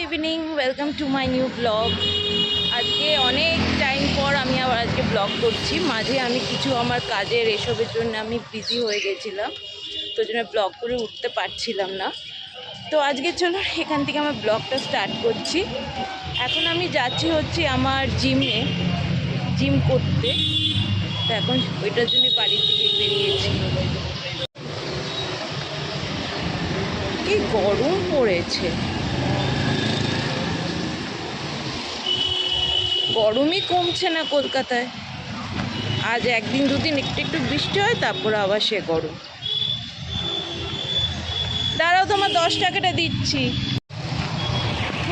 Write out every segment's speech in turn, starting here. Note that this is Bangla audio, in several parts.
Evening, welcome to my new blog. আজকে অনেক টাইম পর আমি আবার আজকে ব্লগ করছি। মাঝে আমি কিছু আমার কাজের এসবের জন্য আমি বিজি হয়ে গেছিলাম, তো জন্য ব্লগ করে উঠতে পারছিলাম না। তো আজকে চলো এখান থেকে আমার ব্লগটা স্টার্ট করছি। এখন আমি যাচ্ছি হচ্ছে আমার জিম করতে। তো এখন ওইটার জন্য বাড়ি থেকে বেরিয়েছি। কি গরম পড়েছে, গরমই কমছে না কলকাতায়। আজ একদিন দুদিন একটু একটু বৃষ্টি হয়, তারপর আবার সে গরম। দাঁড়াও, তোমার 10 টাকাটা দিচ্ছি।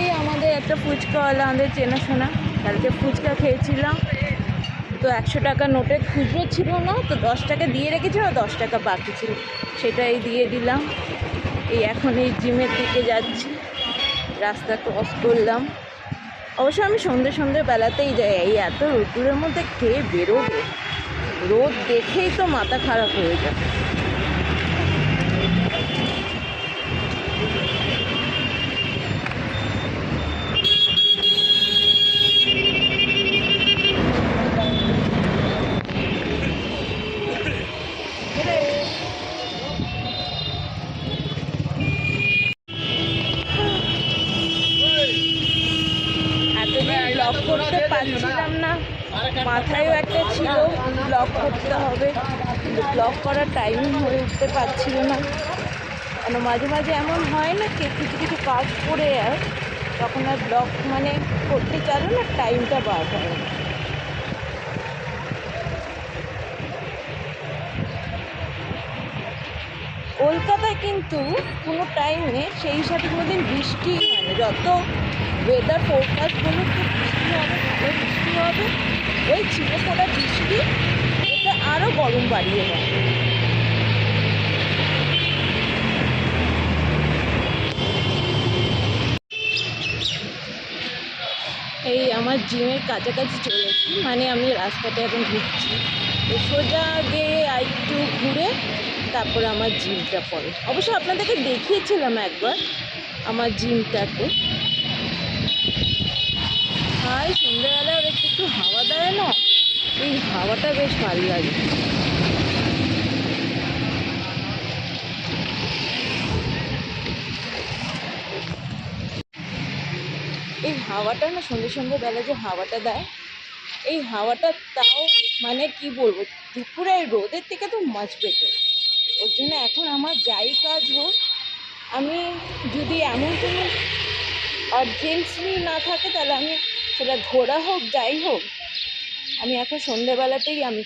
এই আমাদের একটা ফুচকাওয়ালা, আমাদের চেনাশোনা, কালকে ফুচকা খেয়েছিলাম। তো 100 টাকা নোটের খুচরো ছিল না, তো 10 টাকা দিয়ে রেখেছিল, 10 টাকা বাকি ছিল, সেটাই দিয়ে দিলাম। এই এখন এই জিমের দিকে যাচ্ছি, রাস্তা ক্রস করলাম। অবশ্য আমি সন্ধ্যে বেলাতেই যাই, এই এত রোদ্দুরের মধ্যে খেয়ে বেরোবো, রোদ দেখেই তো মাথা খারাপ হয়ে যায়। ব্লগ করতে পারছিলাম না, মাথায়ও একটা ছিল ব্লগ করতে হবে, ব্লগ করার টাইম হয়ে উঠতে পারছিল না। কেন মাঝে মাঝে এমন হয় না, কিছু কিছু কাজ করে আর তখন আর ব্লগ করতে চাইলে না, টাইমটা বার হয় না। কলকাতায় কিন্তু কোনো টাইমে সেই হিসাবে কোনোদিন বৃষ্টি হয় না। যত ওয়েদার ফোরকাস্ট বলুক তো বৃষ্টি হবে, ওই ছিঁড়ে ফোটা বৃষ্টি, এটা আরও গরম বাড়িয়ে দেয়। এই আমার জিমের কাছাকাছি চলেছি, আমি রাস্তাটা এখন ঘুরছি। তো সোজা গিয়ে একটু ঘুরে তারপর আমার জিমটা পড়ে। অবশ্য আপনাদেরকে দেখিয়েছিলাম একবার আমার জিমটাকে। আর সন্ধ্যাবেলা ওর একটু হাওয়া দেয় না, এই হাওয়াটা বেশ ভালো লাগে। এই হাওয়াটা না, সন্ধ্যেবেলা যে হাওয়াটা দেয়, এই হাওয়াটা তাও কি বলবো, দুপুরের রোদের থেকে তো মাছ বেটার। ওর জন্য এখন আমার যাই কাজ হোক, আমি যদি এমন কোনো আর্জেন্সি না থাকে, তাহলে আমি সেটা ঘোরা হোক যাই হোক, আমি এখন সন্ধ্যেবেলাতেই আমি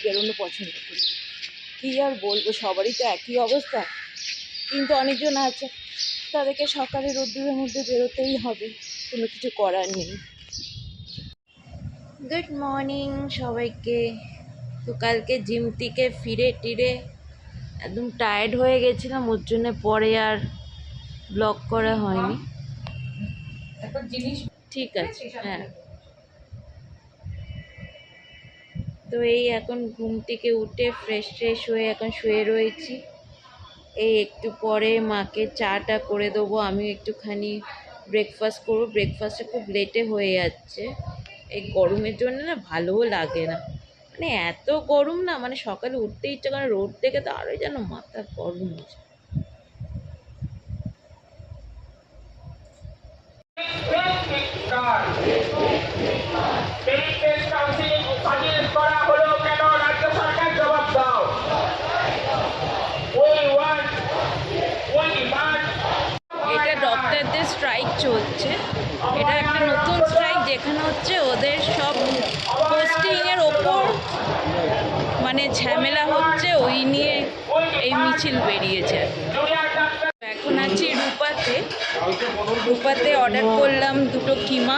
বেরোনো পছন্দ করি। কী আর বলবো, সবারই তো একই অবস্থা, কিন্তু অনেকজন আছে তাদেরকে সকালে রোদ্দুরের মধ্যে বেরোতেই হবে, কোনো কিছু করার নেই। গুড মর্নিং সবাইকে। তো কালকে জিম থেকে ফিরে টিরে একদম টায়ার্ড হয়ে গেছিলাম, ওর জন্য পরে আর ব্লগ করা হয়নি। ঠিক আছে, হ্যাঁ। তো এই এখন ঘুম থেকে উঠে ফ্রেশ হয়ে এখন শুয়ে রয়েছি। এই একটু পরে মাকে চাটা করে দেবো, আমিও একটুখানি ব্রেকফাস্ট করবো। ব্রেকফাস্টটা খুব লেটে হয়ে যাচ্ছে, এই গরমের জন্য না ভালোও লাগে না। এত গরম না, সকালে উঠতে ইচ্ছা করে, রোদ থেকে তো আরোই যেন মাথা গরম হচ্ছে। এটা ডক্টরদের স্ট্রাইক চলছে, এটা একটা নতুন স্ট্রাইক, যেখানে হচ্ছে ওদের সব পোস্টিংয়ের ওপর ঝামেলা হচ্ছে, ওই নিয়ে এই মিছিল বেরিয়েছে। এখন আছি রূপাতে অর্ডার করলাম 2টো কিমা।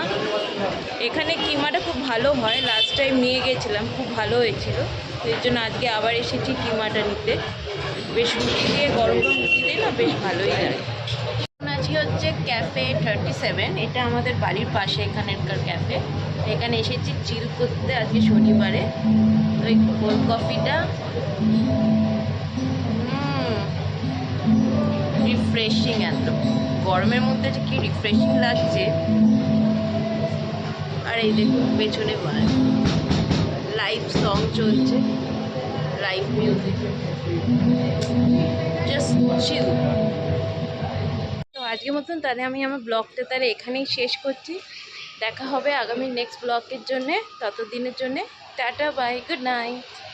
এখানে কিমাটা খুব ভালো হয়, লাস্ট টাইম নিয়ে গেছিলাম, খুব ভালো হয়েছিল, তো এর জন্য আজকে আবার এসেছি কিমাটা নিতে। বেশ রুটি দিয়ে গরম রুটি দিয়ে না বেশ ভালোই লাগে। এখন আছি হচ্ছে ক্যাফে 37, এটা আমাদের বাড়ির পাশে এখানকার ক্যাফে। এখানে এসেছি চিল করতে আজকে শনিবারে। তো এই কোল্ড কফিটা রিফ্রেশিং একদম। গরমের মধ্যে যে কি রিফ্রেশিং লাগছে। আর এই দেখুন পেছনে লাইভ সং চলছে, লাইভ মিউজিক, জাস্ট চিল। তো আজকের মতন তাহলে আমি আমার ব্লগটা তাহলে এখানেই শেষ করছি। দেখা হবে আগামী নেক্সট ব্লগের জন্যে, ততদিনের জন্যে টাটা বাই, গুড নাইট।